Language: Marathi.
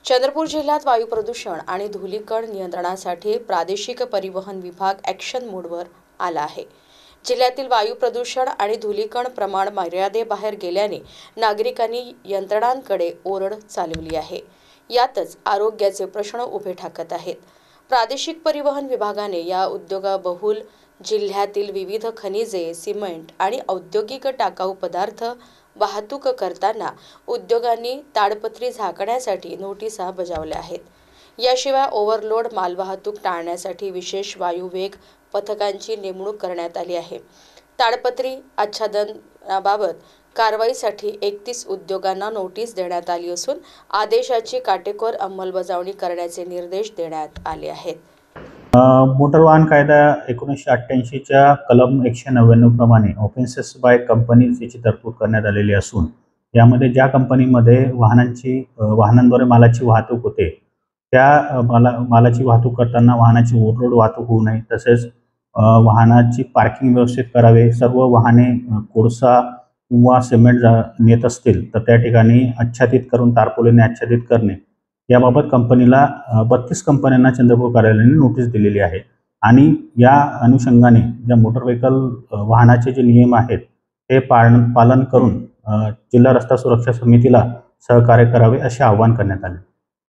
चंद्रपूर जिल्ह्यात वायू प्रदूषण आणि धूलीकण नियंत्रणासाठी प्रादेशिक परिवहन विभाग ॲक्शन मोडवर आला आहे। जिल्ह्यातील वायू प्रदूषण आणि धूलीकण प्रमाण मर्यादेबाहेर गेल्याने नागरिकांनी यंत्रणांकडे ओरड चालवली आहे। यातच आरोग्याचे प्रश्न उभे ठाकत आहेत। प्रादेशिक परिवहन विभागाने या उद्योगबहुल जिल्ह्यातील विविध खनिजे, सिमेंट आणि औद्योगिक टाकाऊ पदार्थ वाहतूक करताना उद्योगांनी ताडपत्री झाकण्यासाठी नोटिसा बजावल्या आहेत। याशिवाय ओव्हरलोड मालवाहतूक टाळण्यासाठी विशेष वायुवेग पथकांची नेमणूक करण्यात आली आहे। ताडपत्री आच्छादनाबाबत कारवाईसाठी 31 उद्योगांना नोटीस देण्यात आली असून आदेशाची काटेकोर अंमलबजावणी करण्याचे निर्देश देण्यात आले आहेत। मोटर वाहन कायदा 1988 च्या कलम 199 प्रमाणे ऑफेन्सेस बाय कंपनीज याची तरतूद करण्यात आलेली असून यामध्ये ज्या कंपनीमध्ये वाहनांद्वारे मालाची वाहतूक होते त्या मालाची वाहतूक करताना वाहनाची ओव्हरलोड वाहतूक होऊ नये, तसेच वाहनाची पार्किंग व्यवस्थित करावे। सर्व वाहने कोळसा किंवा सिमेंट नेत असतील तर त्या ठिकाणी आच्छादित करून तारपोलीने आच्छादित करणे, याबाबत कंपनीला 32 कंपन्यांना चंद्रपूर कार्यालयाने नोटीस दिलेली आहे। आणि या अनुषंगाने ज्या मोटर व्हेकल वाहनाचे जे नियम आहेत ते पालन करून जिल्हा रस्ता सुरक्षा समितीला सहकार्य करावे असे आवाहन करण्यात आले।